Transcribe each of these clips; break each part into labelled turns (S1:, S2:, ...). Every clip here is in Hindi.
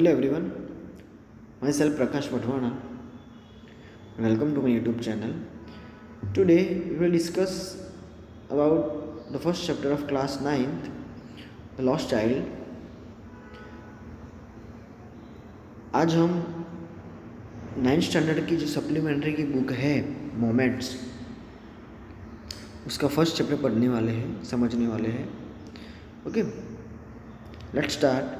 S1: Hello everyone, myself Prakash Wadhwana. Welcome to my YouTube channel. Today we will discuss about the first chapter of class 9th, The Lost Child. आज हम 9th स्टैंडर्ड की जो सप्लीमेंट्री की बुक है मोमेंट्स, उसका फर्स्ट चैप्टर पढ़ने वाले हैं, समझने वाले हैं. Okay, let's start.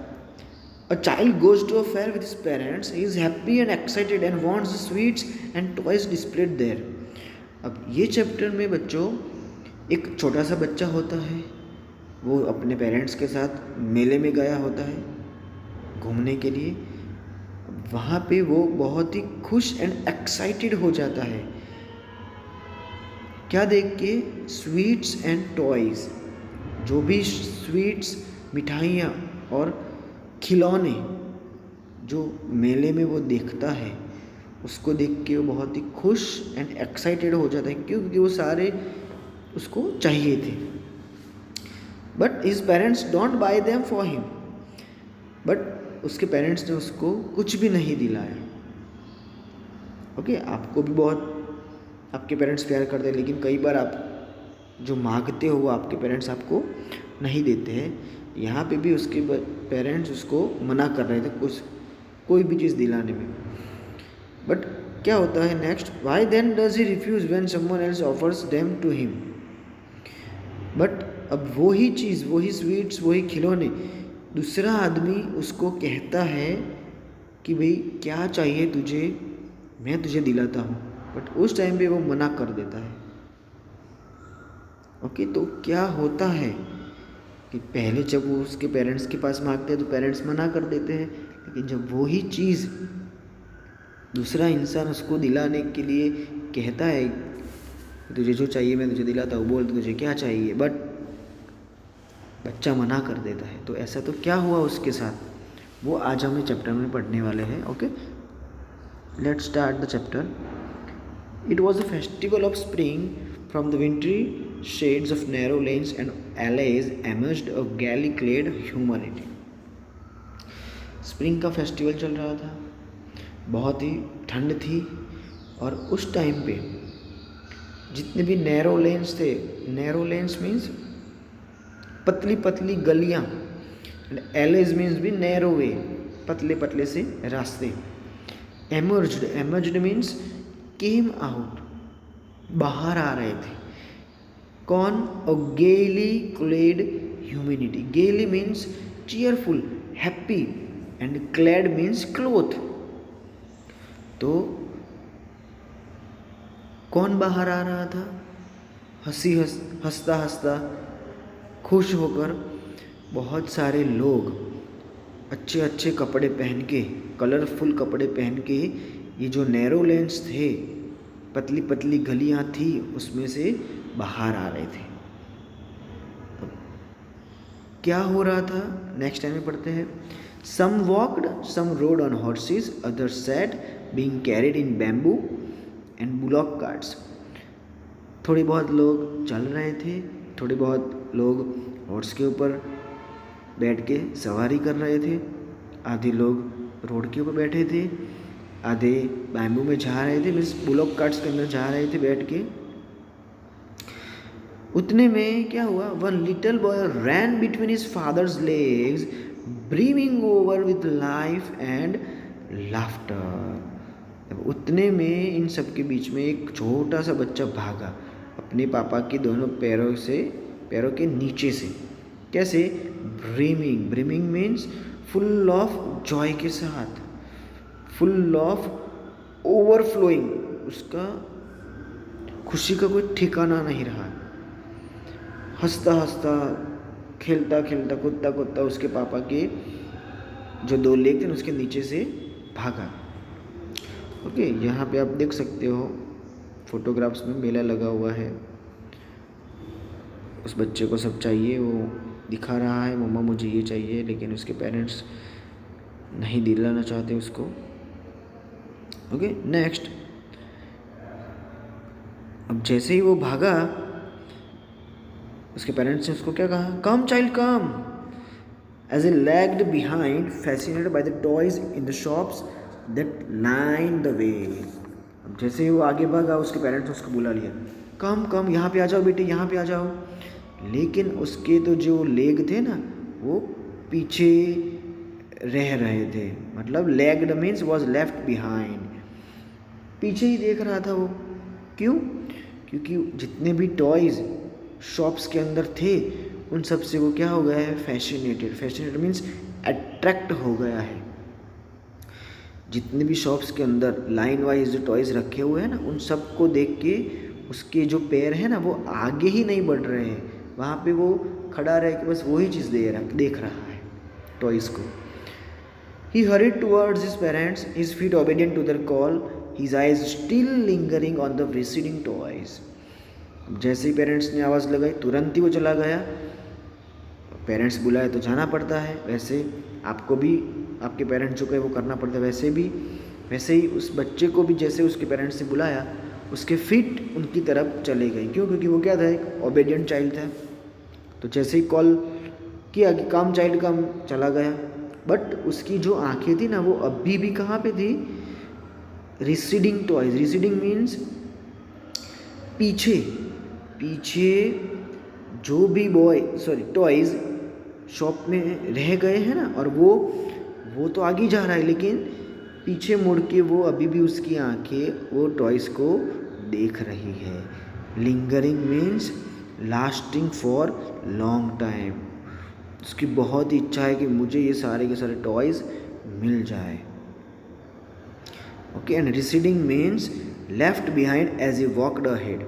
S1: A child goes to a fair with his parents. He is happy and excited and wants the sweets and toys displayed there. अब ये चैप्टर में बच्चों एक छोटा सा बच्चा होता है, वो अपने पेरेंट्स के साथ मेले में गया होता है घूमने के लिए. वहाँ पे वो बहुत ही खुश एंड एक्साइटेड हो जाता है. क्या देख के? Sweets and toys. जो भी स्वीट्स, मिठाइयाँ और खिलौने जो मेले में वो देखता है, उसको देख के वो बहुत ही खुश एंड एक्साइटेड हो जाता है. क्योंकि वो सारे उसको चाहिए थे. But his parents don't buy them for him. But उसके पेरेंट्स ने उसको कुछ भी नहीं दिलाया. ओके, आपको भी बहुत आपके पेरेंट्स प्यार करते हैं, लेकिन कई बार आप जो मांगते हो वो आपके पेरेंट्स आपको नहीं देते हैं. यहाँ पे भी उसके पेरेंट्स उसको मना कर रहे थे कोई भी चीज़ दिलाने में. बट क्या होता है next? Why then does he refuse when someone else offers them to him. But अब वही चीज़, वही स्वीट्स, वही खिलौने दूसरा आदमी उसको कहता है कि भाई क्या चाहिए तुझे, मैं तुझे दिलाता हूँ. बट उस टाइम पे वो मना कर देता है. ओके, तो क्या होता है कि पहले जब वो उसके पेरेंट्स के पास मांगते हैं तो पेरेंट्स मना कर देते हैं, लेकिन जब वही चीज़ दूसरा इंसान उसको दिलाने के लिए कहता है तुझे जो चाहिए मैं तुझे दिलाता हूँ, बोल तुझे क्या चाहिए, बट बच्चा मना कर देता है. तो ऐसा तो क्या हुआ उसके साथ, वो आज हम चैप्टर में पढ़ने वाले हैं. Okay, let's start the chapter. It was the festival of spring. From the wintry shades of narrow lanes and alleys emerged a gaily clad humanity. Spring का फेस्टिवल चल रहा था, बहुत ही ठंड थी, और उस टाइम पे जितने भी नैरो लेन्स थे, नैरो लेन्स मीन्स पतली पतली गलियाँ, एंड एलेज मीन्स भी नैरो वे, पतले पतले से रास्ते. एमर्ज्ड मीन्स केम आउट, बाहर आ रहे थे. कौन? A gaily clad humanity. Gaily means cheerful, happy, and clad means cloth. तो कौन बाहर आ रहा था? हंसता हंसता, खुश होकर बहुत सारे लोग अच्छे अच्छे कपड़े पहन के, कलरफुल कपड़े पहन के, ये जो नैरो लेन्स थे, पतली पतली गलियां थी, उसमें से बाहर आ रहे थे. क्या हो रहा था नेक्स्ट टाइम में पढ़ते हैं. Some walked, some rode on horses, others sat being carried in bamboo and bullock carts. थोड़े बहुत लोग चल रहे थे, थोड़े बहुत लोग हॉर्स के ऊपर बैठ के सवारी कर रहे थे, आधे लोग रोड के ऊपर बैठे थे, आधे बैम्बू में जा रहे थे, मीन्स बुलॉक कार्ट्स के अंदर जा रहे थे बैठ के. उतने में क्या हुआ? One little boy ran between his father's legs brimming over with life and laughter. उतने में इन सब के बीच में एक छोटा सा बच्चा भागा अपने पापा के दोनों पैरों के नीचे से. कैसे? ब्रीमिंग. ब्रीमिंग मीन्स फुल ऑफ जॉय के साथ, फुल ऑफ ओवरफ्लोइंग. उसका खुशी का कोई ठिकाना नहीं रहा. हंसता हंसता, खेलता खेलता, कूदता कूदता उसके पापा के जो दो लेग थे उसके नीचे से भागा. ओके, यहाँ पे आप देख सकते हो फोटोग्राफ्स में मेला लगा हुआ है. उस बच्चे को सब चाहिए, वो दिखा रहा है मम्मा मुझे ये चाहिए, लेकिन उसके पेरेंट्स नहीं दिलाना चाहते उसको. Okay, next. अब जैसे ही वो भागा, उसके पेरेंट्स ने उसको क्या कहा? Come child come. as he lagged behind, fascinated by the toys in the shops that lined the way. अब जैसे ही वो आगे भागा, उसके पेरेंट्स ने उसको बुला लिया, कम कम यहाँ पे आ जाओ बेटे, यहाँ पे आ जाओ। लेकिन उसके तो जो लेग थे ना, वो पीछे रह रहे थे। मतलब legged means was left behind, पीछे ही देख रहा था वो। क्यों? क्योंकि जितने भी टॉयज़ शॉप्स के अंदर थे, उन सब से वो क्या हो गया है, फैसिनेटेड। फैसिनेटेड मीन्स अट्रैक्ट हो गया है। जितने भी शॉप्स के अंदर लाइन वाइज जो टॉयज़ रखे हुए हैं ना, उन सब को देख के उसके जो पैर हैं ना, वो आगे ही नहीं बढ़ रहे हैं, वहाँ पे वो खड़ा रह के बस वही चीज़ देख रहा है, टॉयज़ को। He hurried towards his parents, his feet obedient to their call, his eyes still lingering on the receding toys. जैसे ही पेरेंट्स ने आवाज़ लगाई, तुरंत ही वो चला गया। पेरेंट्स बुलाए तो जाना पड़ता है, वैसे आपको भी आपके पेरेंट्स जो कहे वो करना पड़ता है। वैसे ही उस बच्चे को भी जैसे उसके पेरेंट्स ने बुलाया, उसके फीट उनकी तरफ चले गए। क्यों? क्योंकि वो क्या था, एक ओबेडियंट चाइल्ड था। तो जैसे ही कॉल किया कि कम चाइल्ड कम, चला गया। बट उसकी जो आंखें थी ना, वो अभी भी कहाँ पे थी, रिसीडिंग टॉयज। रिसीडिंग मीन्स पीछे जो भी टॉयज शॉप में रह गए हैं ना, और वो तो आगे जा रहा है, लेकिन पीछे मुड़ के वो अभी भी उसकी आंखें वो टॉयज को देख रही है। Lingering means lasting for long time. उसकी बहुत इच्छा है कि मुझे ये सारे के सारे टॉयज़ मिल जाए। Okay, and receding means left behind as he walked ahead.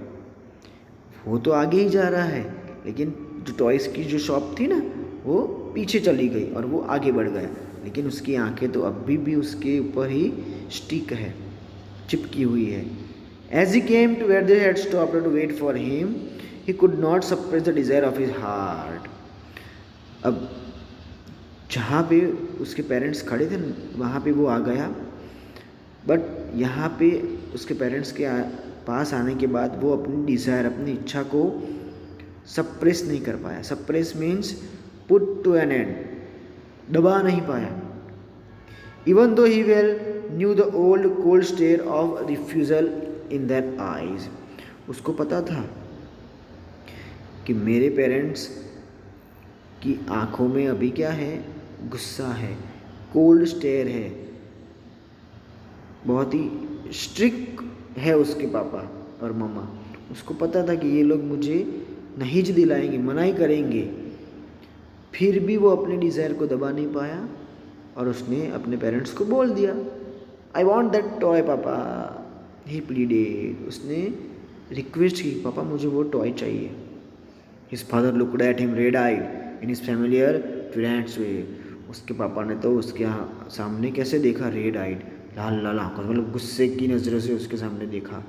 S1: वो तो आगे ही जा रहा है, लेकिन जो टॉयज़ की जो शॉप थी ना, वो पीछे चली गई और वो आगे बढ़ गया। लेकिन उसकी आंखें तो अभी भी उसके ऊपर ही स्टिक है, चिपकी हुई है। As he came to where they had stopped to wait for him, he could not suppress the desire of his heart. अब जहाँ पे उसके पेरेंट्स खड़े थे, वहाँ पे वो आ गया। बट यहाँ पे उसके पेरेंट्स के पास आने के बाद वो अपनी डिज़ायर, अपनी इच्छा को सप्रेस नहीं कर पाया। Suppress means put to an end, दबा नहीं पाया। Even though he well knew the old cold stare of refusal in their eyes. उसको पता था कि मेरे पेरेंट्स की आँखों में अभी क्या है, गुस्सा है, कोल्ड स्टेयर है, बहुत ही स्ट्रिक्ट है उसके पापा और मम्मा। उसको पता था कि ये लोग मुझे नहीं दिलाएंगे, मना ही करेंगे। फिर भी वो अपने डिज़ायर को दबा नहीं पाया और उसने अपने पेरेंट्स को बोल दिया, आई वॉन्ट दैट टॉय पापा। ही प्लीडेड, उसने रिक्वेस्ट की, पापा मुझे वो टॉय चाहिए। His father looked at him red eyed in his familiar friends way. उसके पापा ने तो उसके सामने कैसे देखा, रेड आइड, लाल लाल आंखों, मतलब गुस्से की नज़रों से उसके सामने देखा।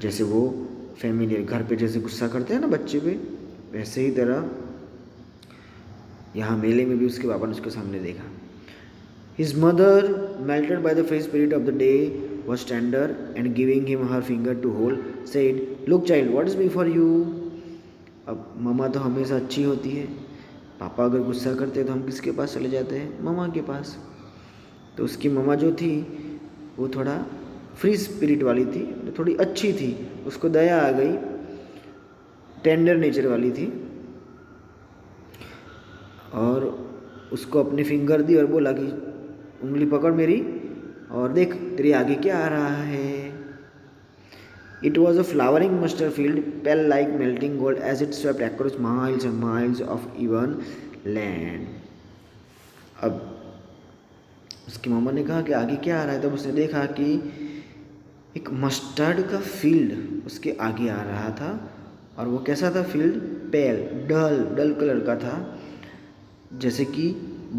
S1: जैसे वो फैमिलियर घर पे जैसे गुस्सा करते हैं ना बच्चे पे, वैसे ही तरह यहाँ मेले में भी उसके पापा ने उसके सामने देखा। His mother melted by the free spirit of the day was tender and giving him her finger to hold said, look child what is me for you. अब मम्मा तो हमेशा अच्छी होती है, पापा अगर गुस्सा करते हैं तो हम किसके पास चले जाते हैं, मम्मा के पास। तो उसकी मम्मा जो थी वो थोड़ा फ्री स्पिरिट वाली थी, थोड़ी अच्छी थी, उसको दया आ गई, टेंडर नेचर वाली थी, और उसको अपनी फिंगर दी और बोला कि उंगली पकड़ मेरी और देख तेरे आगे क्या आ रहा है। It was a flowering mustard field, pale like melting gold as it swept across miles and miles of even land. अब उसकी मम्मा ने कहा कि आगे क्या आ रहा है, तब उसने देखा कि एक मस्टर्ड का फील्ड उसके आगे आ रहा था। और वो कैसा था फील्ड, पेल डल कलर का था, जैसे कि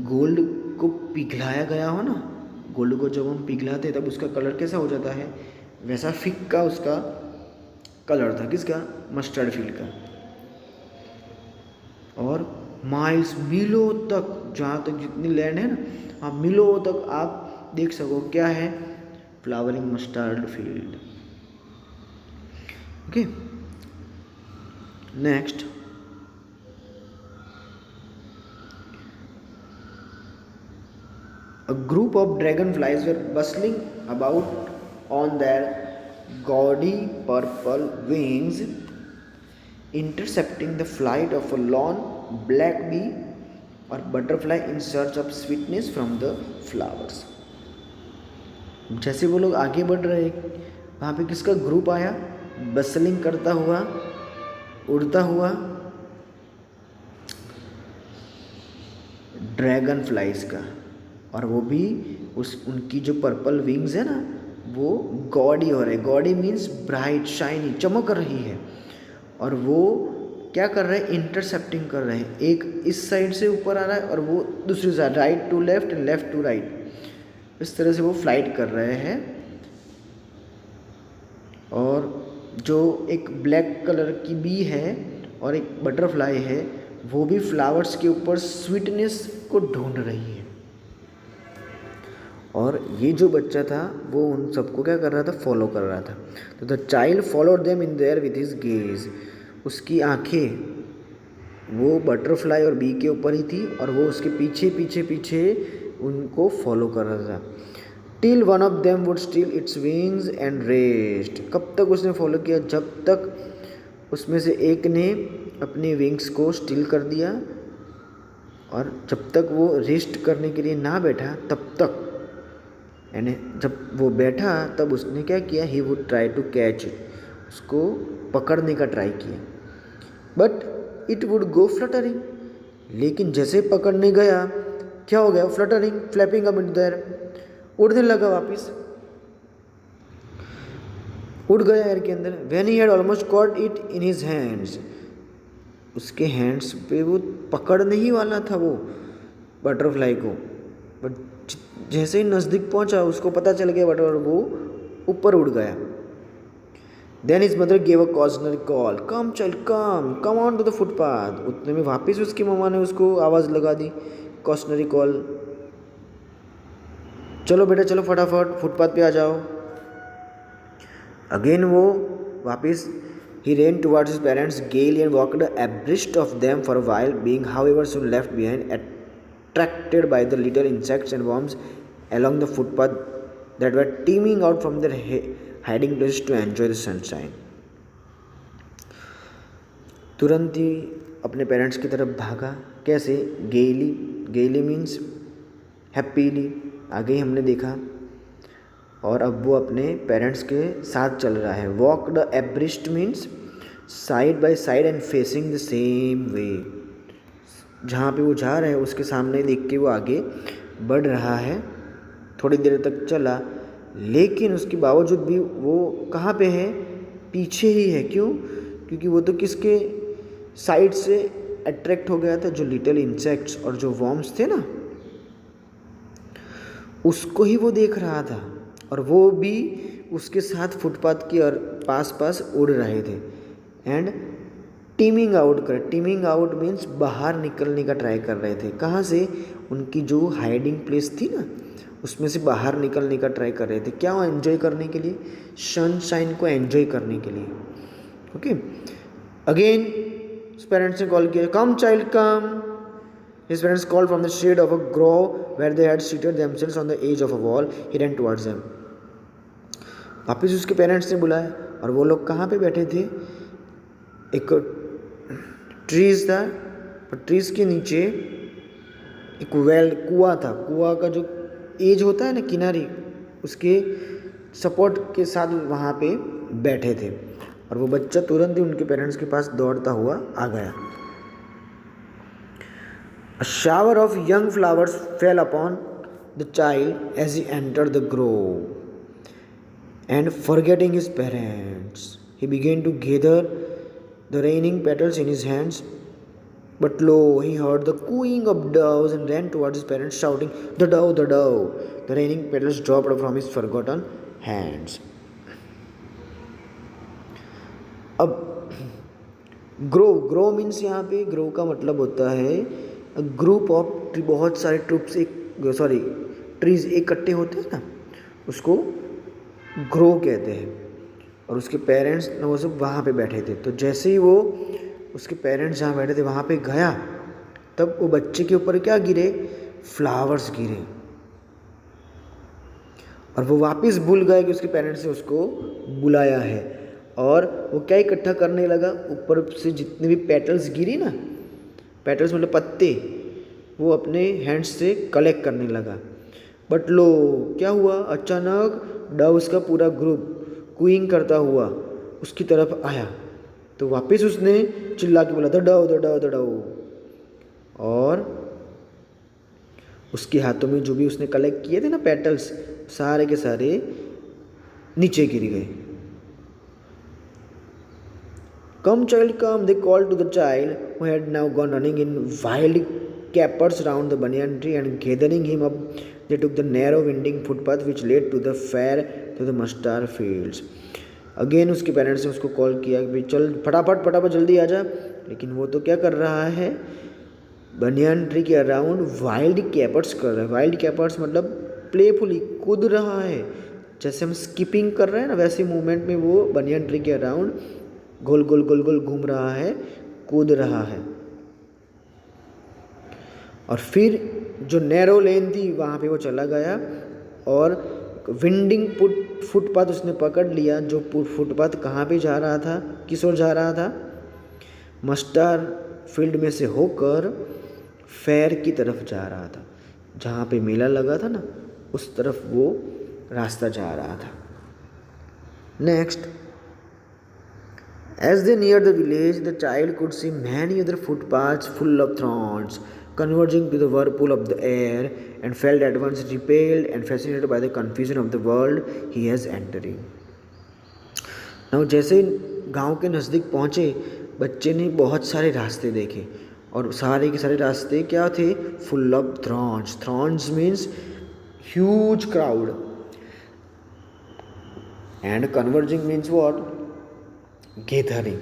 S1: गोल्ड को पिघलाया गया हो ना। गोल्ड को जब हम पिघलाते हैं तब उसका कलर कैसा हो जाता है, वैसा फिक्का उसका कलर था। किसका, मस्टर्ड फील्ड का। और माइल्स, मीलों तक, जहाँ तक जितनी लैंड है ना, आप मीलों तक आप देख सको क्या है, flowering mustard field. Okay, next A group of dragonflies were bustling about on their gaudy purple wings, intercepting the flight of a lone black bee or butterfly in search of sweetness from the flowers. जैसे वो लोग आगे बढ़ रहे, वहाँ पे किसका ग्रुप आया, बसलिंग करता हुआ, उड़ता हुआ, ड्रैगन फ्लाइज का, और वो भी उनकी जो पर्पल विंग्स है ना, वो गॉडी हो रहे, गॉडी मीन्स ब्राइट शाइनी, चमक रही है, और वो क्या कर रहे हैं, इंटरसेप्टिंग कर रहे हैं, एक इस साइड से ऊपर आ रहा है और वो दूसरी side, right to left and left to right, इस तरह से वो फ्लाइट कर रहे हैं। और जो एक ब्लैक कलर की बी है और एक बटरफ्लाई है, वो भी फ्लावर्स के ऊपर स्वीटनेस को ढूंढ रही है। और ये जो बच्चा था वो उन सबको क्या कर रहा था, फॉलो कर रहा था। तो the child followed them in their with his gaze, उसकी आंखें वो बटरफ्लाई और बी के ऊपर ही थी और वो उसके पीछे पीछे पीछे उनको फॉलो कर रहा था। Till one of them would steel its wings and rest, कब तक उसने फॉलो किया, जब तक उसमें से एक ने अपने विंग्स को स्टील कर दिया, और जब तक वो रेस्ट करने के लिए ना बैठा तब तक, यानी जब वो बैठा तब उसने क्या किया, he would try to catch it, उसको पकड़ने का ट्राई किया, but it would go fluttering, लेकिन जैसे पकड़ने गया क्या हो गया, fluttering, flapping up in the air, उड़ने लगा, वापस उड़ गया एयर के अंदर। When he had almost caught it in his hands, उसके हैंड्स पे वो पकड़ने ही वाला था वो बटरफ्लाई को, बट जैसे ही नज़दीक पहुंचा उसको पता चल गया बटरफ्लाई, वो ऊपर उड़ गया। Then his mother gave a cautionary call, come child come on to the footpath, उतने में वापस उसकी मम्मा ने उसको आवाज़ लगा दी, कॉशनरी कॉल, चलो बेटा चलो फटाफट फुटपाथ पे आ जाओ। अगेन वो वापस, he ran towards his parents gaily and walked abreast of them for a while, being however soon left behind, attracted by the little insects and worms along the footpath that were teeming out from their hiding places to enjoy the sunshine. तुरंत ही अपने पेरेंट्स की तरफ भागा, कैसे, गेली, गेली मीन्स हैप्पीली, आगे ही हमने देखा, और अब वो अपने पेरेंट्स के साथ चल रहा है। Walked abreast means side by side and facing the same way, जहाँ पे वो जा रहे हैं उसके सामने देख के वो आगे बढ़ रहा है। थोड़ी देर तक चला, लेकिन उसके बावजूद भी वो कहाँ पे है, पीछे ही है। क्यों? क्योंकि वो तो किसके साइड से अट्रैक्ट हो गया था, जो लिटिल इंसेक्ट्स और जो वॉर्म्स थे ना, उसको ही वो देख रहा था, और वो भी उसके साथ फुटपाथ के और पास पास उड़ रहे थे। एंड टीमिंग आउट मीन्स बाहर निकलने का ट्राई कर रहे थे। कहाँ से? उनकी जो हाइडिंग प्लेस थी ना, उसमें से बाहर निकलने का ट्राई कर रहे थे। क्या? एंजॉय करने के लिए, सनशाइन को एंजॉय करने के लिए। ओके, अगेन पेरेंट्स ने कॉल किया, कम child come. His parents called from the shade of a grove where they had seated themselves on the edge of a wall. He ran towards them. वापिस उसके पेरेंट्स ने बुलाया, और वो लोग कहाँ पे बैठे थे? एक ट्रीज था, और ट्रीज के नीचे एक वेल, कुआं था। कुआं का जो एज होता है ना, किनारे, उसके सपोर्ट के साथ वहाँ पे बैठे थे। और वो बच्चा तुरंत ही उनके पेरेंट्स के पास दौड़ता हुआ आ गया। A shower of young flowers fell upon the child as he entered the grove, and forgetting his parents, he began to gather the raining petals in his hands. But lo, he heard the cooing of doves and ran towards his parents, shouting, "The dove, the dove!" The raining petals dropped from his forgotten hands. अब ग्रोव मीन्स यहाँ पे ग्रोव का मतलब होता है ग्रुप ऑफ ट्री, बहुत सारे ट्रीज इकट्ठे होते हैं ना, उसको ग्रो कहते हैं। और उसके पेरेंट्स वो सब वहाँ पे बैठे थे। तो जैसे ही वो उसके पेरेंट्स जहाँ बैठे थे वहाँ पे गया, तब वो बच्चे के ऊपर क्या गिरे? फ्लावर्स गिरे। और वो वापस भूल गया कि उसके पेरेंट्स ने उसको बुलाया है। और वो क्या इकट्ठा करने लगा, ऊपर से जितने भी पेटल्स गिरी ना, पेटल्स मतलब पत्ते, वो अपने हैंड्स से कलेक्ट करने लगा। बट लो क्या हुआ, अचानक डव्स का पूरा ग्रुप क्वीइंग करता हुआ उसकी तरफ आया। तो वापस उसने चिल्ला के बोला the Dove the Dove the Dove. और उसके हाथों में जो भी उसने कलेक्ट किए थे ना पेटल्स, सारे के सारे नीचे गिर गए। Come child come, they called to the child who had now gone running in wild capers round the banyan tree, and gathering him up they took the narrow winding footpath which led to the fair to the mustard fields. Again उसके पेरेंट्स ने उसको कॉल किया कि चल फटाफट फटाफट जल्दी आ जा। लेकिन वो तो क्या कर रहा है, बनियान ट्री के अराउंड वाइल्ड कैपर्स कर रहा है। वाइल्ड कैपर्स मतलब प्लेफुली कूद रहा है, जैसे हम स्किपिंग कर रहे हैं ना, वैसे मूवमेंट में वो बनियान ट्री के अराउंड गोल गोल गोल गोल घूम रहा है, कूद रहा है। और फिर जो नैरो लेन थी वहाँ पे वो चला गया और विंडिंग फुटपाथ उसने पकड़ लिया। जो फुटपाथ कहाँ पे जा रहा था, किस ओर जा रहा था, मस्टर्ड फील्ड में से होकर फेयर की तरफ जा रहा था। जहाँ पे मेला लगा था ना, उस तरफ वो रास्ता जा रहा था। Next, as they neared the village, the child could see many other footpaths full of thorns converging to the whirlpool of the air, and felt at once repelled and fascinated by the confusion of the world he was entering. Now जैसे गांव के नज़दीक पहुँचे, बच्चे ने बहुत सारे रास्ते देखे, और सारे के सारे रास्ते क्या थे, full of Thrones. Thrones means huge crowd, and converging means what, gathering.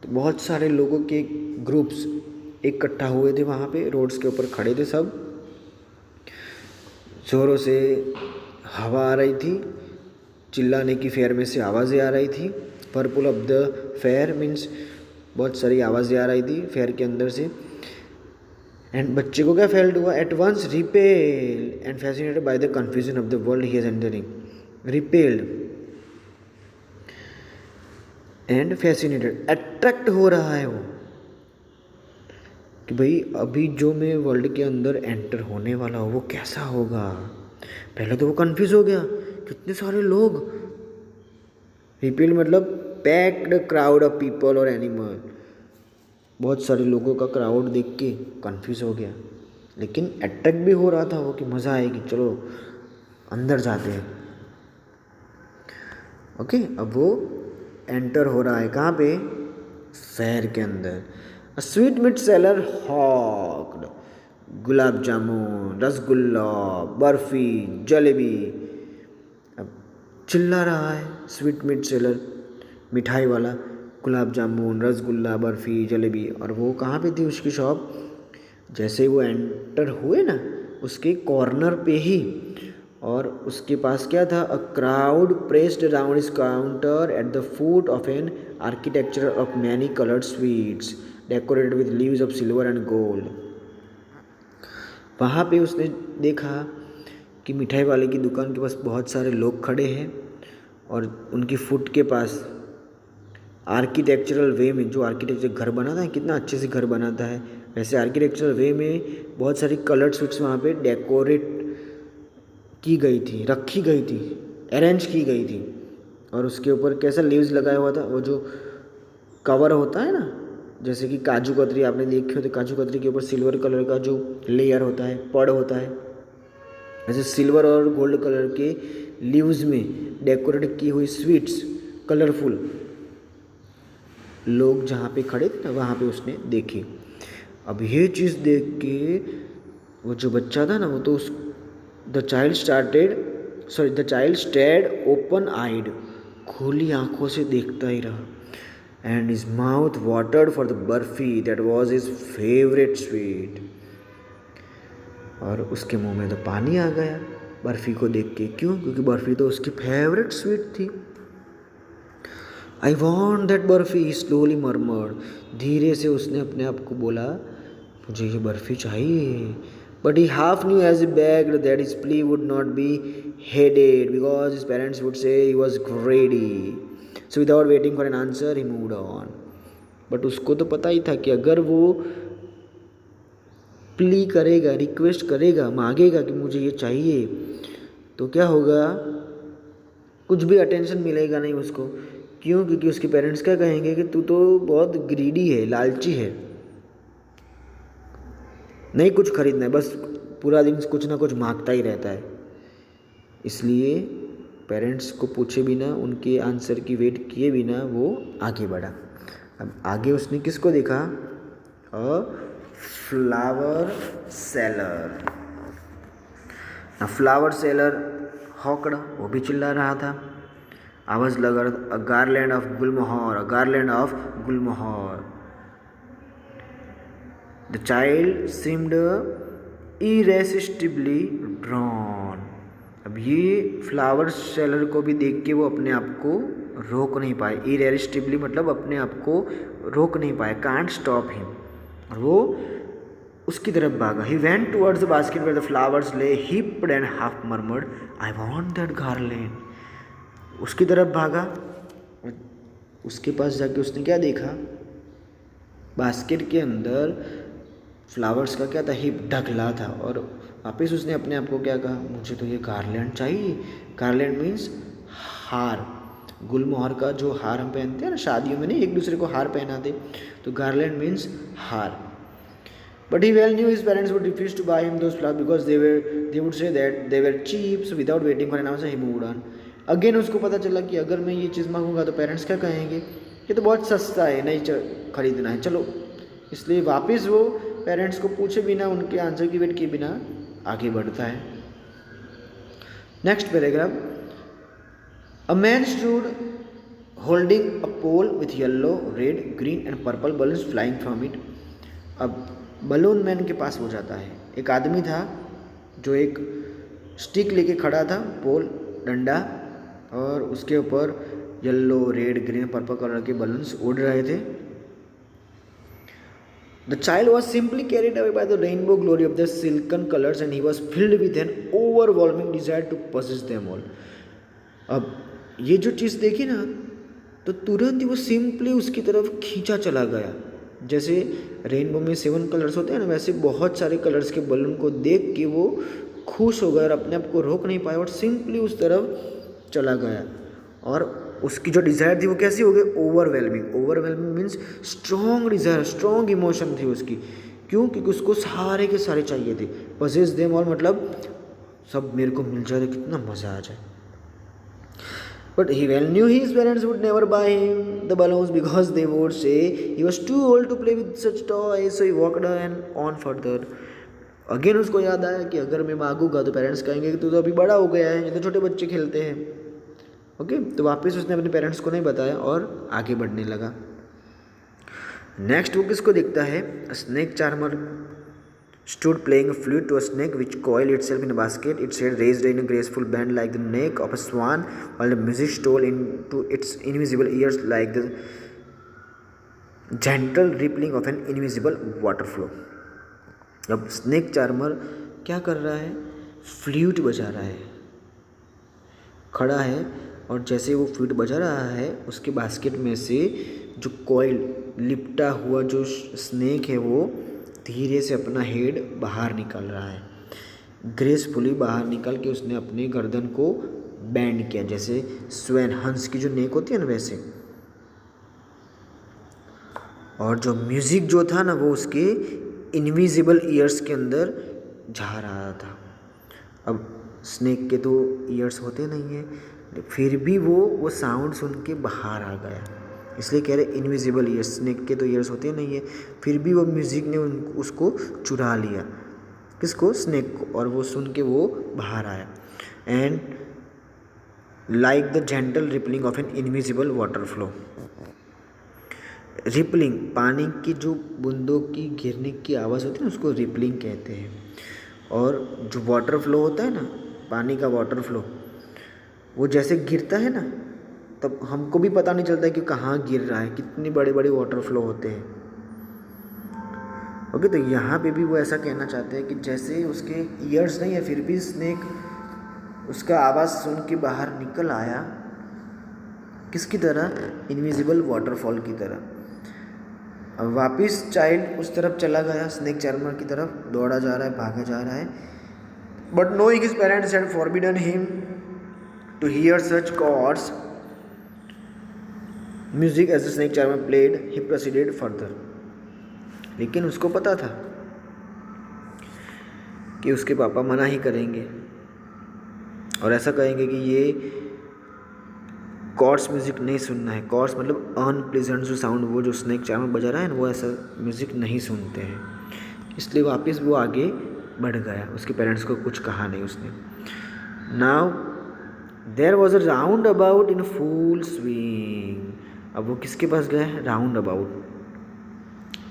S1: तो बहुत सारे लोगों के ग्रुप्स इकट्ठा हुए थे वहाँ पे, रोड्स के ऊपर खड़े थे सब, ज़ोरों से हवा आ रही थी, चिल्लाने की फेयर में से आवाज़ें आ रही थी। Purple of the fair means बहुत सारी आवाज़ें आ रही थी फेयर के अंदर से। एंड बच्चे को क्या फेल्ट हुआ, at once repel and fascinated by the confusion of the world he is entering. Repelled and fascinated, attract हो रहा है वो कि भाई अभी जो मैं वर्ल्ड के अंदर एंटर होने वाला हूँ वो कैसा होगा। पहले तो वो कंफ्यूज हो गया, कितने सारे लोग। रिपेल मतलब पैक्ड क्राउड ऑफ पीपल और एनिमल, बहुत सारे लोगों का क्राउड देख के कंफ्यूज हो गया, लेकिन अट्रैक्ट भी हो रहा था वो कि मज़ा आएगी, चलो अंदर जाते हैं। ओके, अब वो एंटर हो रहा है कहाँ पे, फेयर के अंदर। A sweet meet seller हॉक्ड gulab jamun, rasgulla, barfi, jalebi. अब चिल्ला रहा है स्वीट मीट सेलर, मिठाई वाला, गुलाब जामुन, रसगुल्ला, बर्फ़ी, जलेबी। और वो कहाँ पे थी उसकी शॉप, जैसे ही वो एंटर हुए ना, उसके कॉर्नर पे ही। और उसके पास क्या था, अ क्राउड प्रेस्ड अराउंड इस counter at the foot of an architecture of many coloured sweets decorated with leaves of silver and gold. वहाँ पे उसने देखा कि मिठाई वाले की दुकान के पास बहुत सारे लोग खड़े हैं, और उनकी फुट के पास आर्किटेक्चरल वे में, जो आर्किटेक्चर घर बनाता है, कितना अच्छे से घर बनाता है, वैसे आर्किटेक्चरल वे में बहुत सारी कलर्ड स्वीट्स वहाँ पे डेकोरेट की गई थी, रखी गई थी, अरेंज की गई थी। और उसके ऊपर कैसा लीव्स लगाया हुआ था, वो जो कवर होता है ना, जैसे कि काजू कतरी आपने देखी हो, तो काजू कतरी के ऊपर सिल्वर कलर का जो लेयर होता है, पड़ होता है, ऐसे सिल्वर और गोल्ड कलर के लीव्स में डेकोरेट की हुई स्वीट्स, कलरफुल। लोग जहाँ पे खड़े थे ना, वहाँ पे उसने देखी। अब ये चीज़ देख के वो जो बच्चा था ना, वो तो उस द चाइल्ड स्टेड ओपन आइड, खुली आंखों से देखता ही रहा। And his mouth watered for the barfi that was his favourite sweet. और उसके मुंह में तो पानी आ गया बर्फ़ी को देख के। क्यों? क्योंकि बर्फ़ी तो उसकी फेवरेट स्वीट थी। आई want that barfi, slowly murmured, धीरे से उसने अपने आप को बोला, मुझे ये बर्फ़ी चाहिए। But he half knew as he begged that his plea would not be heeded because his parents would say he was greedy. So without waiting for an answer, he moved on. But उसको तो पता ही था कि अगर वो प्ली करेगा, रिक्वेस्ट करेगा, मांगेगा कि मुझे ये चाहिए, तो क्या होगा, कुछ भी अटेंशन मिलेगा नहीं उसको। क्यों? क्योंकि उसके पेरेंट्स क्या कहेंगे कि तू तो बहुत ग्रीडी है, लालची है, नहीं कुछ खरीदना है, बस पूरा दिन कुछ ना कुछ मांगता ही रहता है। इसलिए पेरेंट्स को पूछे बिना, उनके आंसर की वेट किए बिना वो आगे बढ़ा। अब आगे उसने किसको देखा? A flower seller. Flower seller हौकड़ा, वो भी चिल्ला रहा था। आवाज़ लगा, a garland of gulmohar, a garland of gulmohar. The child seemed irresistibly drawn. अब ये फ्लावर सेलर को भी देख के वो अपने आप को रोक नहीं पाए। इरेसिस्टिबली मतलब अपने आप को रोक नहीं पाए, कांट स्टॉप हिम। और वो उसकी तरफ भागा। He went towards the basket where the flowers lay heaped and half murmured, I want that garland. उसकी तरफ भागा। उसके पास जाके उसने क्या देखा? बास्केट के अंदर फ्लावर्स का क्या था? हिप, ढकला था। और वापस उसने अपने आप को क्या कहा? मुझे तो ये गार्लैंड चाहिए। गार्लैंड मीन्स हार। गुलमोहर का जो हार हम पहनते हैं ना शादियों में, नहीं एक दूसरे को हार पहनाते, तो गार्लैंड मीन्स हार। But he well knew his parents would refuse to buy him those flowers because they would say that they were cheap. So without waiting for an answer, he moved on. Again उसको पता चला कि अगर मैं ये चीज़ मांगूंगा तो पेरेंट्स क्या कहेंगे? ये तो बहुत सस्ता है, नहीं खरीदना है, चलो। इसलिए वापस वो पेरेंट्स को पूछे बिना, उनके आंसर की वेट किए बिना आगे बढ़ता है। Next paragraph. A man stood holding a pole with yellow, red, green and purple balloons flying from it. अब बलून मैन के पास हो जाता है। एक आदमी था जो एक स्टिक लेके खड़ा था, पोल, डंडा, और उसके ऊपर yellow, red, green, purple colour के बलून्स उड़ रहे थे। The child was simply carried away by the rainbow glory of the silken colours and he was filled with an overwhelming desire to possess them all. अब ये जो चीज़ देखी ना, तो तुरंत ही वो सिंपली उसकी तरफ खींचा चला गया। जैसे रेनबो में 7 कलर्स होते हैं ना, वैसे बहुत सारे कलर्स के बलून को देख के वो खुश हो गया और अपने आप को रोक नहीं पाया और सिंपली उस तरफ चला गया। और उसकी जो डिज़ायर थी वो कैसी हो गई? Overwhelming. Overwhelming means strong desire, strong emotion थी उसकी। क्यों? क्योंकि उसको सारे के सारे चाहिए थे। पजेस देम ऑल मतलब सब मेरे को मिल जाए तो कितना मज़ा आ जाए। But he well knew his parents would never buy him the balloons because they would say he was too old to play with such toys. So he walked on further. Again उसको याद आया कि अगर मैं मांगूंगा तो पेरेंट्स कहेंगे कि तू तो अभी बड़ा हो गया है, ये तो छोटे बच्चे खेलते हैं। ओके, तो वापस उसने अपने पेरेंट्स को नहीं बताया और आगे बढ़ने लगा। नेक्स्ट वो किसको देखता है? Snake charmer stood playing a flute to a snake which coiled itself in a basket. Its head raised in a graceful bend like the neck of a swan, while the music stole into its invisible ears like the gentle rippling of an invisible water flow. अब स्नेक चार्मर क्या कर रहा है? फ्लूट बजा रहा है, खड़ा है, और जैसे वो फ्लूट बजा रहा है उसके बास्केट में से जो कॉइल, लिपटा हुआ जो स्नेक है वो धीरे से अपना हेड बाहर निकाल रहा है। ग्रेसफुली बाहर निकाल के उसने अपने गर्दन को बैंड किया, जैसे स्वैन, हंस की जो नेक होती है ना वैसे। और जो म्यूज़िक जो था ना वो उसके इनविजिबल ईयर्स के अंदर जा रहा था। अब स्नेक के तो ईयर्स होते नहीं हैं, फिर भी वो साउंड सुन के बाहर आ गया, इसलिए कह रहे इनविजिबल ईयर्स। स्नेक के तो ईयर्स होते नहीं है, फिर भी वो म्यूज़िक ने उसको चुरा लिया। किसको? स्नेक को। और वो सुन के वो बाहर आया। And like the gentle rippling of an invisible water flow. Rippling, पानी की जो बूंदों की गिरने की आवाज़ होती है ना उसको रिपलिंग कहते हैं। और जो वाटर फ्लो होता है ना, पानी का वाटर फ्लो, वो जैसे गिरता है ना तब हमको भी पता नहीं चलता कि कहाँ गिर रहा है, कितने बड़े बड़े वाटर फ्लो होते हैं। ओके, तो यहाँ पे भी वो ऐसा कहना चाहते हैं कि जैसे उसके ईयर्स नहीं है फिर भी स्नेक उसका आवाज़ सुन के बाहर निकल आया, किसकी तरह, इनविजिबल वाटरफॉल की तरह। अब वापस चाइल्ड उस तरफ चला गया, स्नेक चार्मर की तरफ दौड़ा जा रहा है, भागा जा रहा है, but knowing his parents had forbidden him to hear such coarse music as the snake charmer played, he proceeded further. लेकिन उसको पता था कि उसके पापा मना ही करेंगे और ऐसा कहेंगे कि ये कॉर्ड्स म्यूज़िक नहीं सुनना है। कॉर्ड्स मतलब अनप्लेजेंट जो साउंड, वो जो स्नेक चार्मर बजा रहा है ना, वो ऐसा म्यूज़िक नहीं सुनते हैं। इसलिए वापस वो आगे बढ़ गया, उसके पेरेंट्स को कुछ कहा नहीं उसने। Now there was a roundabout in full swing. अब वो किसके पास गया है, राउंड अबाउट,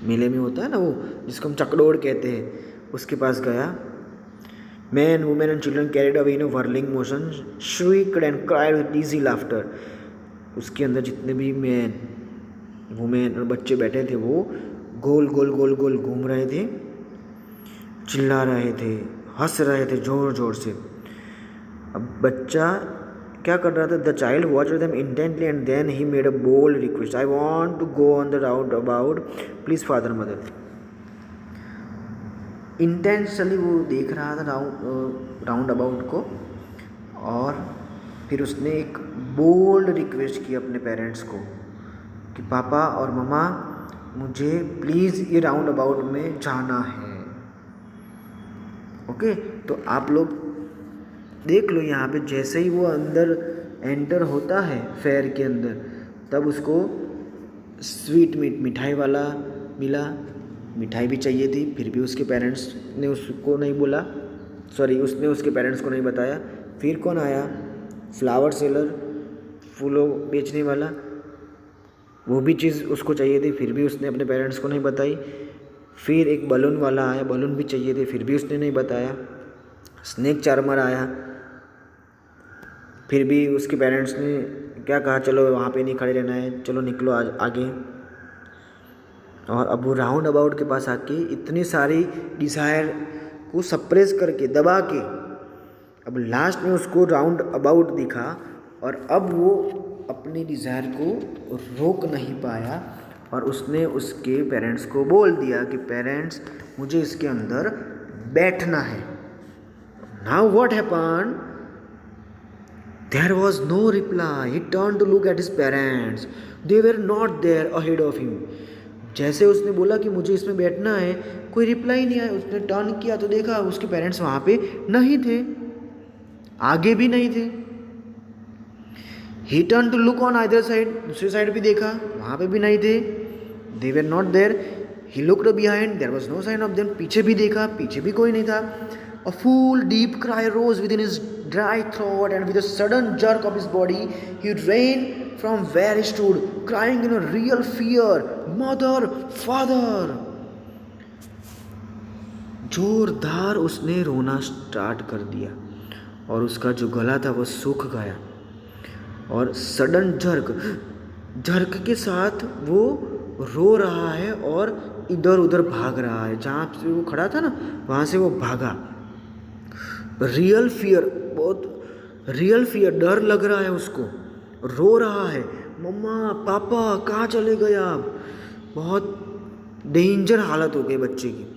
S1: मेले में होता है ना वो जिसको हम चकडोर कहते हैं, उसके पास गया। Men, women and children carried away in a whirling motion, shrieked and cried with dizzy laughter. उसके अंदर जितने भी मैन, वुमेन और बच्चे बैठे थे वो गोल गोल गोल गोल घूम रहे थे, चिल्ला रहे थे, हंस रहे थे जोर जोर से। अब बच्चा क्या कर रहा था, the child watched them intently and then he made a bold request, I want to go on the roundabout, please father mother. Intentionally वो देख रहा था राउंड अबाउट को, और फिर उसने एक बोल्ड रिक्वेस्ट की अपने पेरेंट्स को कि पापा और मम्मा मुझे प्लीज़ ये राउंड अबाउट में जाना है। ओके, तो आप लोग देख लो यहाँ पे जैसे ही वो अंदर एंटर होता है फेयर के अंदर, तब उसको स्वीट मिठाई वाला मिला। मिठाई भी चाहिए थी, फिर भी उसके पेरेंट्स ने उसको नहीं बोला, सॉरी उसने उसके पेरेंट्स को नहीं बताया। फिर कौन आया, फ्लावर सेलर, फूलों बेचने वाला, वो भी चीज़ उसको चाहिए थी, फिर भी उसने अपने पेरेंट्स को नहीं बताई। फिर एक बलून वाला आया, बलून भी चाहिए थे, फिर भी उसने नहीं बताया। स्नेक चार्मर आया, फिर भी उसके पेरेंट्स ने क्या कहा, चलो वहाँ पे नहीं खड़े रहना है, चलो निकलो आगे। और अब वो राउंड अबाउट के पास आके इतनी सारी डिज़ायर को सप्रेस करके दबा के अब लास्ट में उसको राउंड अबाउट दिखा, और अब वो अपनी डिज़ायर को रोक नहीं पाया और उसने उसके पेरेंट्स को बोल दिया कि पेरेंट्स मुझे इसके अंदर बैठना है। Now what happened, there was no reply, he turn to look at his parents, they were not there ahead of him. जैसे उसने बोला कि मुझे इसमें बैठना है, कोई रिप्लाई नहीं आया। उसने टर्न किया तो देखा उसके पेरेंट्स वहाँ पे नहीं थे, आगे भी नहीं थे। He turn to look on either side, दूसरी साइड भी देखा, वहाँ पे भी नहीं थे, they were not there. He looked behind, there was no sign of them, पीछे भी देखा, पीछे भी कोई नहीं था। A full deep cry rose within his dry throat and with a sudden jerk of his body he ran from where he stood, crying in a real fear, mother, father. जोरदार उसने रोना स्टार्ट कर दिया और उसका जो गला था वो सूख गया, और सडन झर्क के साथ वो रो रहा है और इधर उधर भाग रहा है। जहाँ से वो खड़ा था ना वहाँ से वो भागा। रियल फियर, बहुत रियल फियर, डर लग रहा है उसको, रो रहा है, मम्मा पापा कहाँ चले गए आप। बहुत डेंजर हालत हो गई बच्चे की।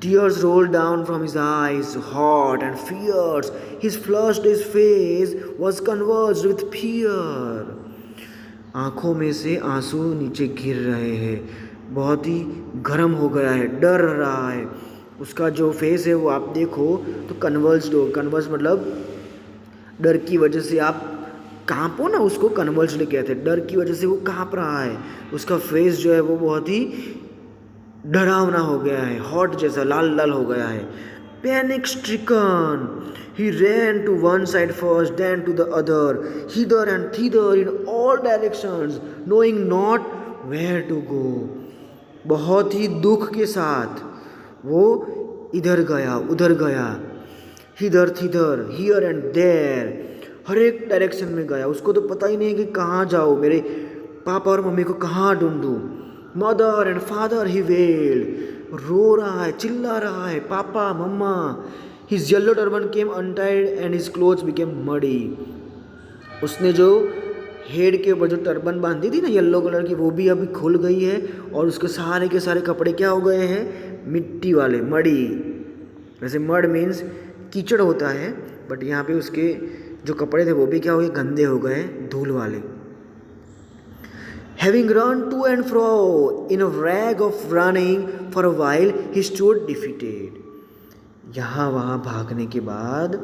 S1: Tears rolled down from his eyes, hot and fierce. His flushed face was convulsed with fear. आँखों में से आंसू नीचे गिर रहे हैं, बहुत ही गर्म हो गया है, डर रहा है। उसका जो फेस है वो आप देखो तो कन्वर्स्ड हो, कन्वर्स मतलब डर की वजह से आप कांपो ना, उसको कन्वर्स्ड कहते हैं। डर की वजह से वो कांप रहा है, उसका फेस जो है वो बहुत ही डरावना हो गया है, हॉट जैसा लाल लाल हो गया है। Panic stricken he ran to one side first, then to the other, hither and thither in all directions, knowing not where to go. बहुत ही दुख के साथ वो इधर गया उधर गया, हिदर थिदर, हियर एंड देयर, हर एक डायरेक्शन में गया। उसको तो पता ही नहीं कि कहाँ जाओ, मेरे पापा और मम्मी को कहाँ ढूंढूं। Mother and father he wailed, रो रहा है, चिल्ला रहा है, पापा मम्मा। His yellow turban came untied and his clothes became muddy. उसने जो हेड के ऊपर जो टर्बन बांधी थी ना येलो कलर की, वो भी अभी खुल गई है और उसके सारे के सारे कपड़े क्या हो गए हैं, मिट्टी वाले, मड़ी। वैसे मड मीन्स कीचड़ होता है, बट यहाँ पे उसके जो कपड़े थे वो भी क्या हो गए, गंदे हो गए, धूल वाले। Having run to and fro in a rag of running for a while, he stood defeated. यहाँ वहाँ भागने के बाद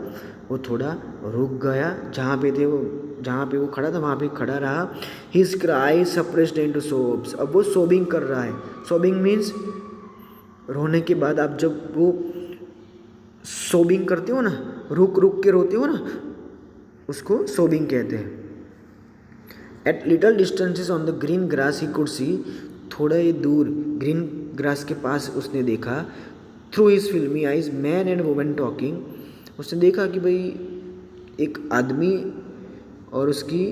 S1: वो थोड़ा रुक गया, जहाँ पे वो खड़ा था वहाँ पे खड़ा रहा। His cries suppressed into sobs. अब वो सोबिंग कर रहा है। सोबिंग मीन्स रोने के बाद आप जब वो सोबिंग करते हो ना, रुक रुक के रोते हो ना, उसको सोबिंग कहते हैं। At little distances on the green grass he could see, थोड़ा ही दूर ग्रीन ग्रास के पास उसने देखा, through his filmy eyes man and woman talking, उसने देखा कि भाई एक आदमी और उसकी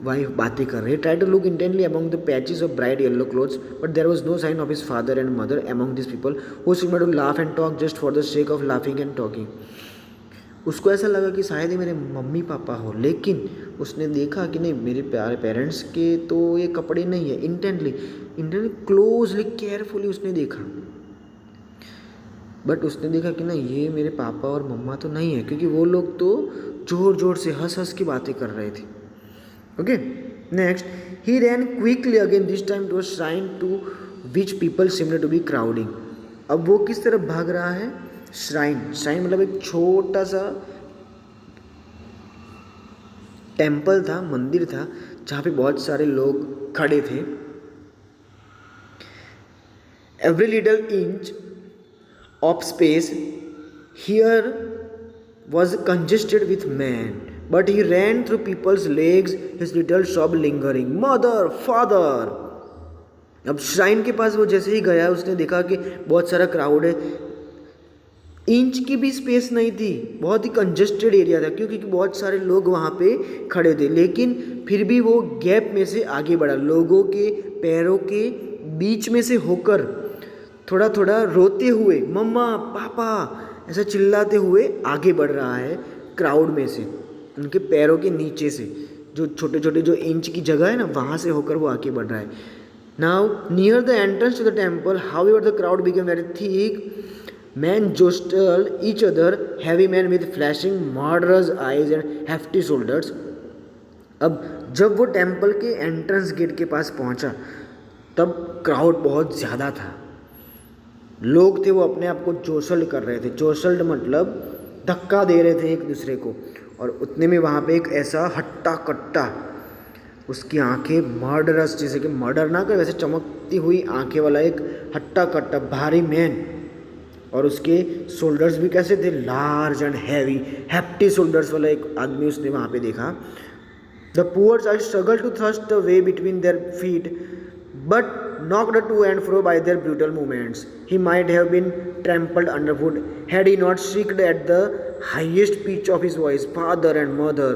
S1: वाइफ बातें कर रहे। Tried to look intently among the patches of bright yellow clothes, but there was no sign of his father and mother among these people who seemed to laugh and talk just for the sake of laughing and talking. उसको ऐसा लगा कि शायद ही मेरे मम्मी पापा हो, लेकिन उसने देखा कि नहीं, मेरे प्यारे पेरेंट्स के तो ये कपड़े नहीं है। इंटेंटली क्लोजली केयरफुली उसने देखा, बट उसने देखा कि नहीं, ये मेरे पापा और मम्मा तो नहीं है, क्योंकि वो लोग तो जोर जोर से हंस हंस की बातें कर रहे थे। Okay, next, he ran quickly again, this time to a shrine to which people seemed to be crowding. अब वो किस तरफ भाग रहा है, श्राइन मतलब एक छोटा सा टेम्पल था, मंदिर था, जहाँ पे बहुत सारे लोग खड़े थे। Every little inch of space here was congested with man, but he ran through people's legs, his little sob lingering, mother father. अब श्राइन के पास वो जैसे ही गया, उसने देखा कि बहुत सारा क्राउड है। इंच की भी स्पेस नहीं थी, बहुत ही कंजेस्टेड एरिया था, क्योंकि बहुत सारे लोग वहाँ पे खड़े थे, लेकिन फिर भी वो गैप में से आगे बढ़ा, लोगों के पैरों के बीच में से होकर थोड़ा थोड़ा रोते हुए, मम्मा पापा ऐसा चिल्लाते हुए आगे बढ़ रहा है क्राउड में से, उनके पैरों के नीचे से, जो छोटे छोटे जो इंच की जगह है ना, वहाँ से होकर वो आगे बढ़ रहा है। Now near the entrance to the temple, however the crowd became very thick, men jostled each other, heavy men with flashing murderous eyes and hefty shoulders. अब जब वो टेम्पल के एंट्रेंस गेट के पास पहुंचा, तब क्राउड बहुत ज़्यादा था, लोग थे वो अपने आप को जोशल्ड कर रहे थे। जोशल्ड मतलब धक्का दे रहे थे एक दूसरे को, और उतने में वहाँ पे एक ऐसा हट्टा कट्टा, उसकी आंखें मर्डरस, जैसे कि मर्डर ना कर वैसे चमकती हुई आंखें वाला एक हट्टा कट्टा भारी मैन, और उसके शोल्डर्स भी कैसे थे, large and heavy, hefty shoulders वाला एक आदमी उसने वहाँ पे देखा। The poor child struggle to thrust the way between their feet, but knocked to and fro by their brutal movements. He might have been trampled underfoot had he not shrieked at the highest pitch of his voice, Father and Mother.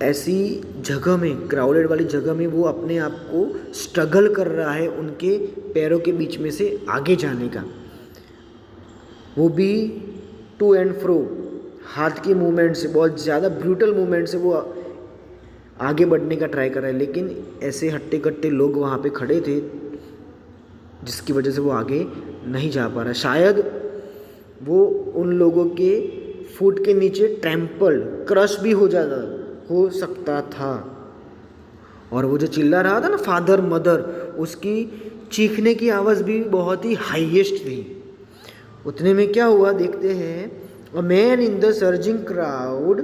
S1: ऐसी जगह में, क्राउडेड वाली जगह में वो अपने आप को स्ट्रगल कर रहा है उनके पैरों के बीच में से आगे जाने का, वो भी टू एंड फ्रो, हाथ की मूवमेंट से, बहुत ज़्यादा ब्रूटल मूवमेंट से वो आगे बढ़ने का ट्राई कर रहा है। लेकिन ऐसे हट्टे कट्टे लोग वहाँ पे खड़े थे, जिसकी वजह से वो आगे नहीं जा पा रहा। शायद वो उन लोगों के फुट के नीचे ट्रैम्पल, क्रश भी हो सकता था। और वो जो चिल्ला रहा था ना, फादर मदर, उसकी चीखने की आवाज़ भी बहुत ही हाईएस्ट थी। उतने में क्या हुआ देखते हैं, a man in the surging crowd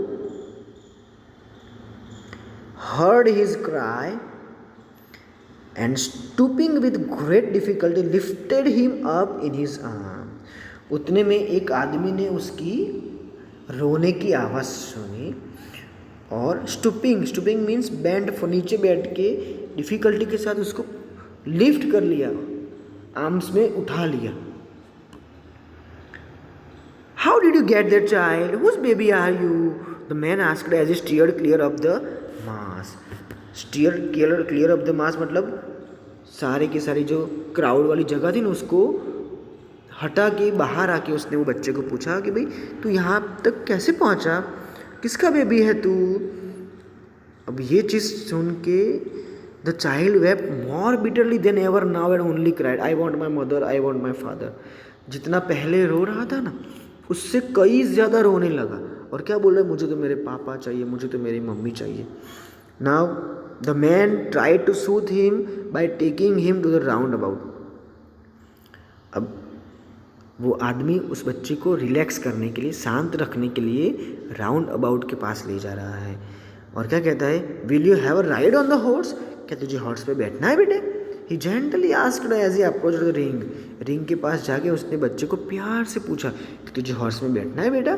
S1: heard his cry and stooping with great difficulty lifted him up in his arm. उतने में एक आदमी ने उसकी रोने की आवाज़ सुनी और स्टूपिंग मीन्स बैंड, नीचे बैठ के डिफ़िकल्टी के साथ उसको लिफ्ट कर लिया, आर्म्स में उठा लिया। How did you get that child? Whose baby are you? The man asked as he steered clear of the mass. Steer clear of the mass मतलब सारे की सारी जो क्राउड वाली जगह थी ना उसको हटा के बाहर आके उसने वो बच्चे को पूछा कि भाई तू यहाँ तक कैसे पहुँचा, किसका बेबी है तू। अब ये चीज़ सुन के the child wept more bitterly than ever now and only cried I want my mother, I want my father. जितना पहले रो रहा था ना उससे कई ज़्यादा रोने लगा और क्या बोल रहा है, मुझे तो मेरे पापा चाहिए, मुझे तो मेरी मम्मी चाहिए। Now the man try to soothe him by taking him to the roundabout. अब वो आदमी उस बच्चे को रिलैक्स करने के लिए, शांत रखने के लिए राउंड अबाउट के पास ले जा रहा है और क्या कहता है, will you have a ride on the horse, क्या तुझे हॉर्स पे बैठना है बेटे। He gently asked as he approached the ring. Ring के पास जाके उसने बच्चे को प्यार से पूछा कि तुझे हॉर्स में बैठना है बेटा।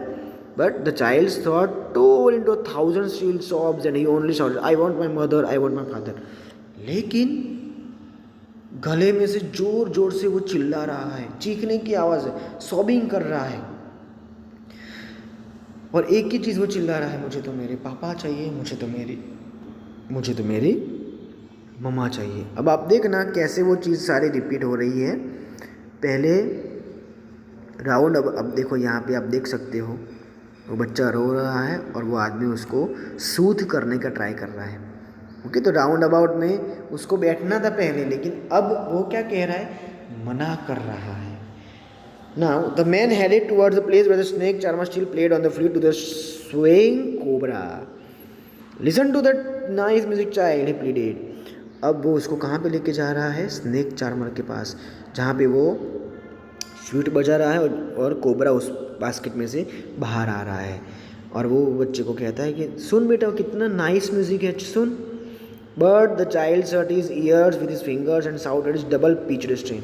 S1: But the child thought tore into 1000 steel sobs and he only shot I want my mother, I want my father. लेकिन गले में से जोर जोर से वो चिल्ला रहा है, चीखने की आवाज़ है, सॉबिंग कर रहा है और एक ही चीज़ वो चिल्ला रहा है, मुझे तो मेरे पापा चाहिए, मुझे तो मेरी मम्मा चाहिए। अब आप देखना कैसे वो चीज़ सारी रिपीट हो रही है। पहले राउंड, अब देखो यहाँ पे आप देख सकते हो वो बच्चा रो रहा है और वो आदमी उसको सूथ करने का ट्राई कर रहा है। ओके, तो राउंड अबाउट में उसको बैठना था पहले, लेकिन अब वो क्या कह रहा है, मना कर रहा है। Now the man headed towards the place where the snake charmer still played on the flute to the swaying cobra. Listen to that nice music child, he pleaded. अब वो उसको कहाँ पे लेके जा रहा है, स्नेक चार्मर के पास, जहाँ पे वो फ्लूट बजा रहा है और कोबरा उस बास्केट में से बाहर आ रहा है। और वो बच्चे को कहता है कि सुन बेटा कितना नाइस म्यूजिक है, सुन। But the child shut his ears with his fingers and shouted his double pitched strain,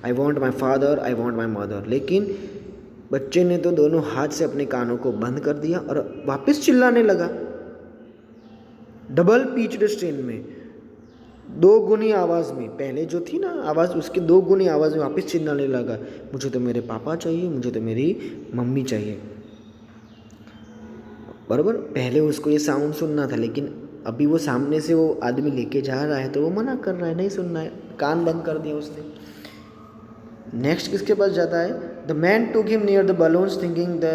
S1: I want my father, I want my mother. लेकिन बच्चे ने तो दोनों हाथ से अपने कानों को बंद कर दिया और वापस चिल्लाने लगा डबल पिच्ड स्ट्रेन में, दो गुनी आवाज़ में। पहले जो थी ना आवाज़, उसके दो गुनी आवाज़ में वापस चिल्लाने लगा, मुझे तो मेरे पापा चाहिए, मुझे तो मेरी मम्मी चाहिए। बराबर, पहले उसको ये साउंड सुनना था, लेकिन अभी वो सामने से वो आदमी लेके जा रहा है तो वो मना कर रहा है, नहीं सुनना है, कान बंद कर दिया उसने। नेक्स्ट किसके पास जाता है, the man took him near the balloons thinking the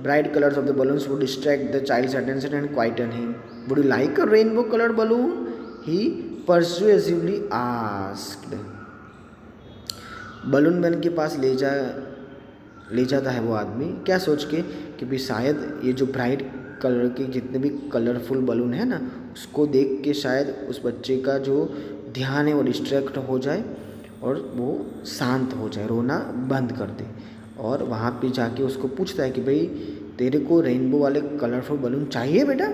S1: bright colours of the balloons would distract the child's attention and quieten him. Would you like a rainbow coloured balloon, he persuasively asked। Balloon man के पास ले जाता है वो आदमी, क्या सोच के कि भी शायद ये जो ब्राइट कलर के जितने भी कलरफुल बलून है ना, उसको देख के शायद उस बच्चे का जो ध्यान है वो डिस्ट्रैक्ट हो जाए और वो शांत हो जाए, रोना बंद कर दे। और वहाँ पे जाके उसको पूछता है कि भाई तेरे को रेनबो वाले कलरफुल बलून चाहिए बेटा।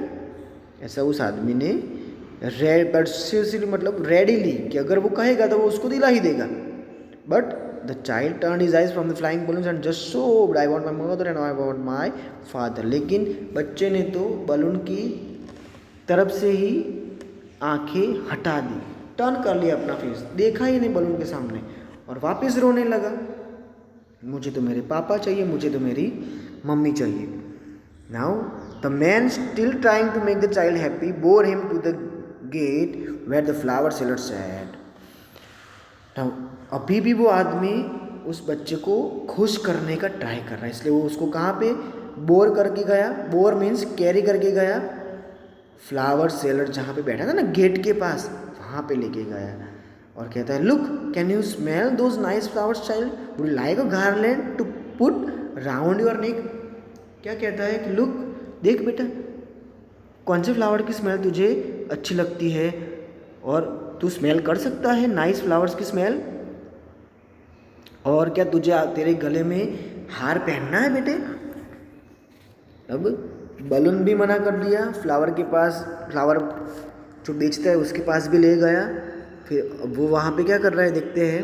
S1: ऐसा उस आदमी ने मतलब रेडीली, कि अगर वो कहेगा तो वो उसको दिला ही देगा। But the child turn his eyes from the flying balloons and just sobbed, I want my mother and I want my father. लेकिन बच्चे ने तो बलून की तरफ से ही आंखें हटा दी, टर्न कर लिया अपना फेस, देखा ही नहीं बलून के सामने और वापस रोने लगा, मुझे तो मेरे पापा चाहिए, मुझे तो मेरी मम्मी चाहिए। Now the man still trying to make the child happy bore him to the gate where the flower seller sat. Now अभी भी वो आदमी उस बच्चे को खुश करने का ट्राई कर रहा है, इसलिए वो उसको कहाँ पे बोर करके गया, बोर मीन्स कैरी करके गया, फ्लावर सेलर जहाँ पे बैठा था ना गेट के पास, वहाँ पे लेके गया और कहता है, look can you smell those nice flowers child, would you like a garland to put round your neck. क्या कहता है कि लुक, देख बेटा कौन से फ्लावर की स्मेल तुझे अच्छी लगती है और तू स्मेल कर सकता है नाइस फ्लावर्स की स्मेल, और क्या तुझे तेरे गले में हार पहनना है बेटे। अब बलून भी मना कर दिया, फ्लावर के पास, फ्लावर जो बेचता है उसके पास भी ले गया। फिर वो वहाँ पे क्या कर रहा है देखते हैं।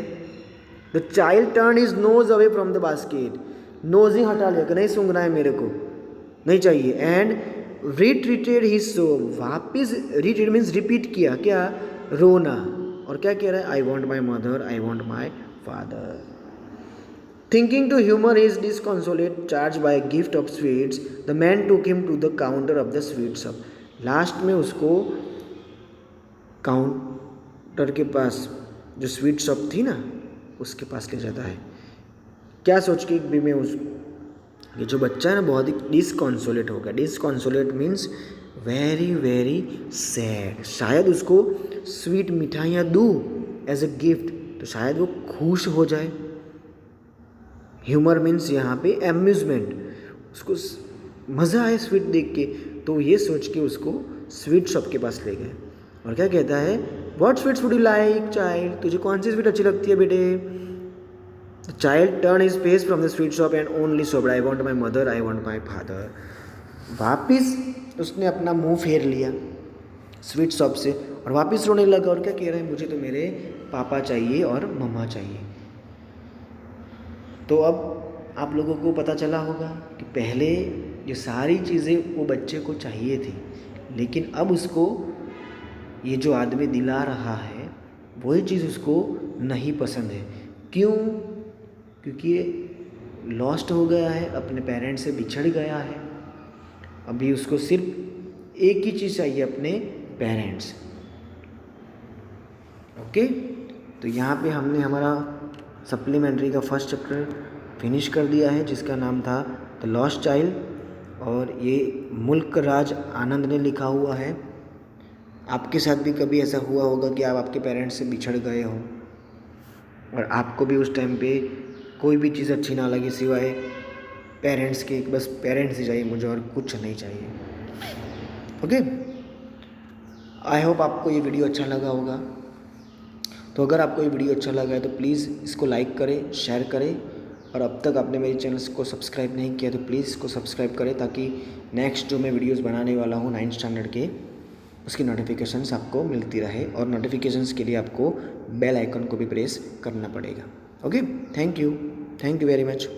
S1: The child turn his nose away from the basket, nose ही हटा लिया कि नहीं सूंघ रहा है, मेरे को नहीं चाहिए। एंड रिट्रीटेड हिज सो, वापिस रिट्रीट मीन्स रिपीट किया, क्या, रोना। और क्या कह रहा है, I want my mother, I want my father. Thinking to humour his disconsolate charge by gift of sweets, the man took him to the counter of the sweet shop. Last में उसको काउंटर के पास जो स्वीट शॉप थी ना उसके पास ले जाता है। क्या सोच के भी मैं उस ये जो बच्चा है ना बहुत ही डिसकॉन्सोलेट हो गया। डिसकॉन्सोलेट मीन्स वेरी वेरी सैड। शायद उसको स्वीट मिठाइयाँ दूँ एज अ गिफ्ट तो शायद वो खुश हो जाए। ह्यूमर मीन्स यहाँ पे एम्यूजमेंट, उसको मज़ा आए स्वीट देख के, तो ये सोच के उसको स्वीट शॉप के पास ले गए। और क्या कहता है, what sweets would you like child, तुझे कौन सी स्वीट अच्छी लगती है बेटे। The child turn his face from the sweet shop and only sobbed, I want my mother, I want my father. वापिस उसने अपना मुंह फेर लिया स्वीट शॉप से और वापस रोने लगा। और क्या कह रहा है, मुझे तो मेरे पापा चाहिए और मम्मा चाहिए। तो अब आप लोगों को पता चला होगा कि पहले ये सारी चीज़ें वो बच्चे को चाहिए थी, लेकिन अब उसको ये जो आदमी दिला रहा है वही चीज़ उसको नहीं पसंद है। क्यों? क्योंकि ये लॉस्ट हो गया है, अपने पेरेंट्स से बिछड़ गया है। अभी उसको सिर्फ एक ही चीज़ चाहिए, अपने पेरेंट्स। ओके, तो यहाँ पे हमने हमारा सप्लीमेंट्री का फर्स्ट चैप्टर फिनिश कर दिया है जिसका नाम था द लॉस्ट चाइल्ड, और ये मुल्क राज आनंद ने लिखा हुआ है। आपके साथ भी कभी ऐसा हुआ होगा कि आप आपके पेरेंट्स से बिछड़ गए हो और आपको भी उस टाइम पे कोई भी चीज़ अच्छी ना लगी सिवाय पेरेंट्स के, बस पेरेंट्स ही चाहिए मुझे और कुछ नहीं चाहिए। ओके, आई होप आपको ये वीडियो अच्छा लगा होगा। तो अगर आपको ये वीडियो अच्छा लगा है तो प्लीज़ इसको लाइक करें, शेयर करें, और अब तक आपने मेरे चैनल को सब्सक्राइब नहीं किया तो प्लीज़ इसको सब्सक्राइब करें, ताकि नेक्स्ट जो मैं वीडियोस बनाने वाला हूँ 9th स्टैंडर्ड के, उसकी नोटिफिकेशंस आपको मिलती रहे। और नोटिफिकेशंस के लिए आपको बेल आइकन को भी प्रेस करना पड़ेगा। Okay, thank you very much.